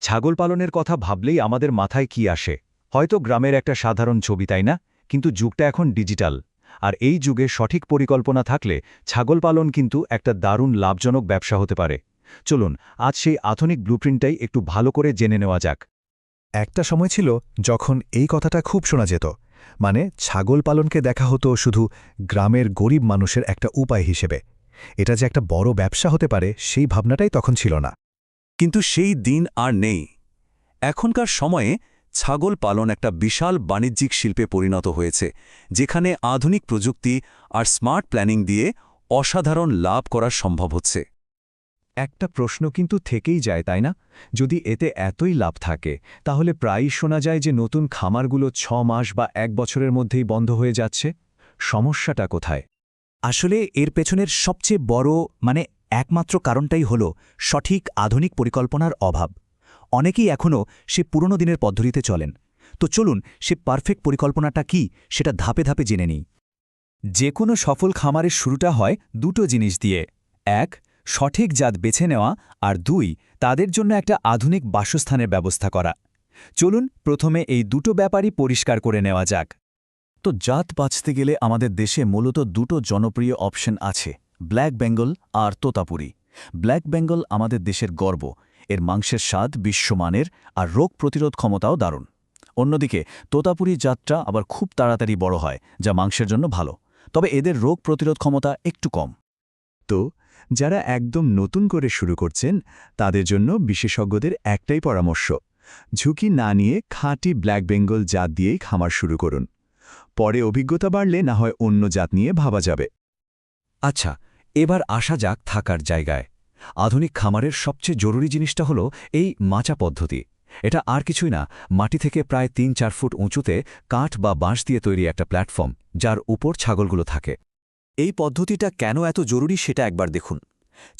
ছাগল পালনের কথা ভাবলেই আমাদের মাথায় কি আসে? হয়তো গ্রামের একটা সাধারণ ছবি, তাই না? কিন্তু যুগটা এখন ডিজিটাল। আর এই যুগে সঠিক পরিকল্পনা থাকলে ছাগল পালন কিন্তু একটা দারুণ লাভজনক ব্যবসা হতে পারে। চলুন আজ সেই আধুনিক ব্লুপ্রিন্টটাই একটু ভালো করে জেনে নেওয়া যাক। একটা সময় ছিল যখন এই কথাটা খুব শোনা যেত, মানে ছাগল পালনকে দেখা হতো শুধু গ্রামের গরিব মানুষের একটা উপায় হিসেবে। এটা যে একটা বড় ব্যবসা হতে পারে সেই ভাবনাটাই তখন ছিল না। কিন্তু সেই দিন আর নেই। এখনকার সময়ে ছাগল পালন একটা বিশাল বাণিজ্যিক শিল্পে পরিণত হয়েছে, যেখানে আধুনিক প্রযুক্তি আর স্মার্ট প্ল্যানিং দিয়ে অসাধারণ লাভ করা সম্ভব হচ্ছে। একটা প্রশ্ন কিন্তু থেকেই যায়, তাই না? যদি এতে এতই লাভ থাকে, তাহলে প্রায়ই শোনা যায় যে নতুন খামারগুলো 6 মাস বা 1 বছরের মধ্যেই বন্ধ হয়ে যাচ্ছে। সমস্যাটা কোথায়? আসলে এর পেছনের সবচেয়ে বড় একমাত্র কারণটাই হল সঠিক আধুনিক পরিকল্পনার অভাব। অনেকেই এখনও সে পুরনো দিনের পদ্ধতিতে চলেন। তো চলুন সে পারফেক্ট পরিকল্পনাটা কি সেটা ধাপে ধাপে জেনে নিই। যে কোনো সফল খামারের শুরুটা হয় দুটো জিনিস দিয়ে। 1, সঠিক জাত বেছে নেওয়া, আর 2, তাদের জন্য একটা আধুনিক বাসস্থানের ব্যবস্থা করা। চলুন প্রথমে এই দুটো ব্যাপারই পরিষ্কার করে নেওয়া যাক। তো জাত বাছতে গেলে আমাদের দেশে মূলত দুটো জনপ্রিয় অপশন আছে, ব্ল্যাক বেঙ্গল আর তোতাপুরি। ব্ল্যাক বেঙ্গল আমাদের দেশের গর্ব, এর মাংসের স্বাদ বিশ্বমানের আর রোগ প্রতিরোধ ক্ষমতাও দারুণ। অন্যদিকে তোতাপুরি জাতটা আবার খুব তাড়াতাড়ি বড় হয়, যা মাংসের জন্য ভালো, তবে এদের রোগ প্রতিরোধ ক্ষমতা একটু কম। তো যারা একদম নতুন করে শুরু করছেন তাদের জন্য বিশেষজ্ঞদের একটাই পরামর্শ, ঝুঁকি না নিয়ে খাঁটি ব্ল্যাক বেঙ্গল জাত দিয়েই খামার শুরু করুন। পরে অভিজ্ঞতা বাড়লে না হয় অন্য জাত নিয়ে ভাবা যাবে। আচ্ছা, এবার আসা যাক থাকার জায়গায়। আধুনিক খামারের সবচেয়ে জরুরি জিনিসটা হলো এই মাচা পদ্ধতি। এটা আর কিছুই না, মাটি থেকে প্রায় 3-4 ফুট উঁচুতে কাঠ বা বাঁশ দিয়ে তৈরি একটা প্ল্যাটফর্ম, যার উপর ছাগলগুলো থাকে। এই পদ্ধতিটা কেন এত জরুরি সেটা একবার দেখুন।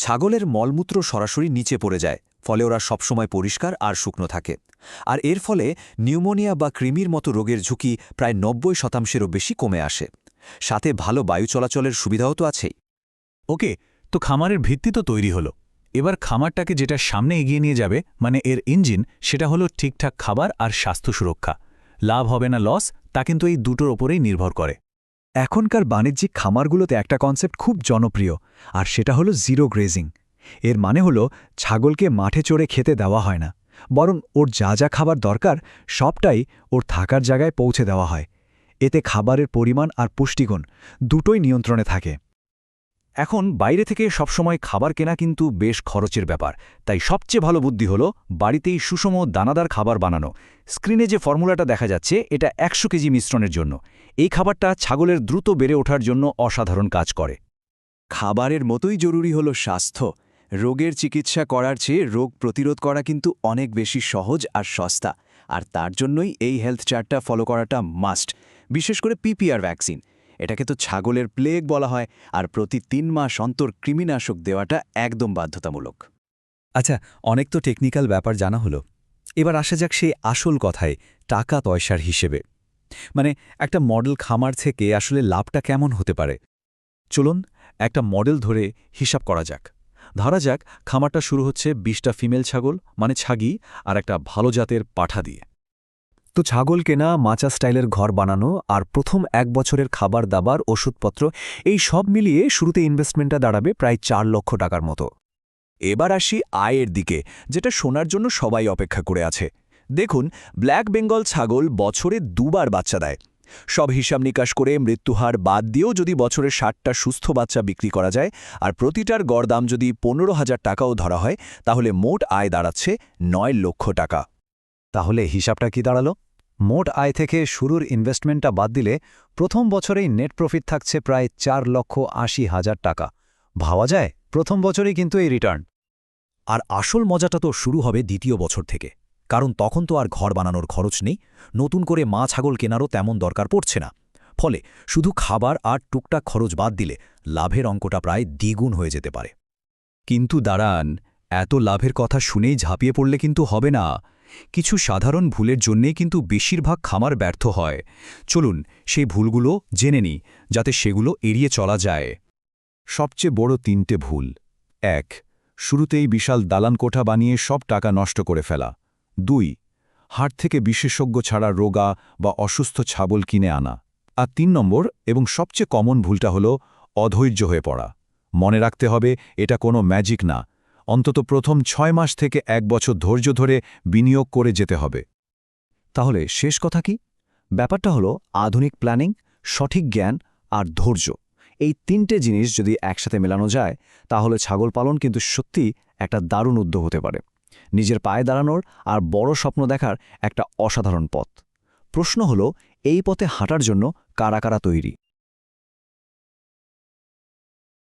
ছাগলের মলমূত্র সরাসরি নিচে পড়ে যায়, ফলে ওরা সবসময় পরিষ্কার আর শুকনো থাকে। আর এর ফলে নিউমোনিয়া বা কৃমির মতো রোগের ঝুঁকি প্রায় 90%-এরও বেশি কমে আসে। সাথে ভালো বায়ু চলাচলের সুবিধাও তো আছেই। ওকে, তো খামারের ভিত্তি তো তৈরি হলো। এবার খামারটাকে যেটা সামনে এগিয়ে নিয়ে যাবে, মানে এর ইঞ্জিন, সেটা হলো ঠিকঠাক খাবার আর স্বাস্থ্য সুরক্ষা। লাভ হবে না লস, তা কিন্তু এই দুটোর ওপরেই নির্ভর করে। এখনকার বাণিজ্যিক খামারগুলোতে একটা কনসেপ্ট খুব জনপ্রিয়, আর সেটা হলো জিরো গ্রেজিং। এর মানে হলো ছাগলকে মাঠে চড়ে খেতে দেওয়া হয় না, বরং ওর যা যা খাবার দরকার সবটাই ওর থাকার জায়গায় পৌঁছে দেওয়া হয়। এতে খাবারের পরিমাণ আর পুষ্টিগুণ দুটোই নিয়ন্ত্রণে থাকে। এখন বাইরে থেকে সবসময় খাবার কেনা কিন্তু বেশ খরচের ব্যাপার, তাই সবচেয়ে ভালো বুদ্ধি হলো বাড়িতেই সুষম দানাদার খাবার বানানো। স্ক্রিনে যে ফর্মুলাটা দেখা যাচ্ছে, এটা 100 কেজি মিশ্রণের জন্য। এই খাবারটা ছাগলের দ্রুত বেড়ে ওঠার জন্য অসাধারণ কাজ করে। খাবারের মতোই জরুরি হলো স্বাস্থ্য। রোগের চিকিৎসা করার চেয়ে রোগ প্রতিরোধ করা কিন্তু অনেক বেশি সহজ আর সস্তা। আর তার জন্যই এই হেলথ চার্টটা ফলো করাটা মাস্ট, বিশেষ করে পিপিআর ভ্যাকসিন। এটাকে তো ছাগলের প্লেগ বলা হয়, আর প্রতি 3 মাস অন্তর কৃমিনাশক দেওয়াটা একদম বাধ্যতামূলক। আচ্ছা, অনেক তো টেকনিক্যাল ব্যাপার জানা হলো। এবার আসা যাক সেই আসল কথায়, টাকা পয়সার হিসেবে। মানে একটা মডেল খামার থেকে আসলে লাভটা কেমন হতে পারে। চলুন একটা মডেল ধরে হিসাব করা যাক। ধরা যাক খামারটা শুরু হচ্ছে 20টা ফিমেল ছাগল, মানে ছাগি, আর একটা ভালো জাতের পাঠা দিয়ে। তো ছাগল কেনা, মাচা স্টাইলের ঘর বানানো আর প্রথম 1 বছরের খাবার দাবার, ওষুধপত্র, এই সব মিলিয়ে শুরুতে ইনভেস্টমেন্টটা দাঁড়াবে প্রায় 4 লক্ষ টাকার মতো। এবার আসি আয়ের দিকে, যেটা শোনার জন্য সবাই অপেক্ষা করে আছে। দেখুন, ব্ল্যাক বেঙ্গল ছাগল বছরে 2 বার বাচ্চা দেয়। সব হিসাব নিকাশ করে মৃত্যুহার বাদ দিয়েও যদি বছরে 60টা সুস্থ বাচ্চা বিক্রি করা যায়, আর প্রতিটার গড় দাম যদি 15,000 টাকাও ধরা হয়, তাহলে মোট আয় দাঁড়াচ্ছে 9 লক্ষ টাকা। তাহলে হিসাবটা কি দাঁড়ালো? মোট আয় থেকে শুরুর ইনভেস্টমেন্টটা বাদ দিলে প্রথম বছরেই নেট প্রফিট থাকছে প্রায় 4,80,000 টাকা। ভাবা যায় প্রথম বছরেই কিন্তু এই রিটার্ন। আর আসল মজাটা তো শুরু হবে দ্বিতীয় বছর থেকে, কারণ তখন তো আর ঘর বানানোর খরচ নেই, নতুন করে মা ছাগল কেনারও তেমন দরকার পড়ছে না। ফলে শুধু খাবার আর টুকটাক খরচ বাদ দিলে লাভের অঙ্কটা প্রায় দ্বিগুণ হয়ে যেতে পারে। কিন্তু দাঁড়ান, এত লাভের কথা শুনেই ঝাঁপিয়ে পড়লে কিন্তু হবে না। কিছু সাধারণ ভুলের জন্যেই কিন্তু বেশিরভাগ খামার ব্যর্থ হয়। চলুন সেই ভুলগুলো জেনে নিই, যাতে সেগুলো এড়িয়ে চলা যায়। সবচেয়ে বড় 3টে ভুল। 1, শুরুতেই বিশাল দালান কোঠা বানিয়ে সব টাকা নষ্ট করে ফেলা। 2. হাট থেকে বিশেষজ্ঞ ছাড়া রোগা বা অসুস্থ ছাগল কিনে আনা। আর 3 নম্বর এবং সবচেয়ে কমন ভুলটা হলো অধৈর্য হয়ে পড়া। মনে রাখতে হবে এটা কোনো ম্যাজিক না, অন্তত প্রথম 6 মাস থেকে 1 বছর ধৈর্য ধরে বিনিয়োগ করে যেতে হবে। তাহলে শেষ কথা কি? ব্যাপারটা হলো আধুনিক প্ল্যানিং, সঠিক জ্ঞান আর ধৈর্য। এই 3টে জিনিস যদি একসাথে মেলানো যায় তাহলে ছাগল পালন কিন্তু সত্যি একটা দারুণ উদ্যোগ হতে পারে, নিজের পায়ে দাঁড়ানোর আর বড় স্বপ্ন দেখার একটা অসাধারণ পথ। প্রশ্ন হলো, এই পথে হাঁটার জন্য কারা কারা তৈরি?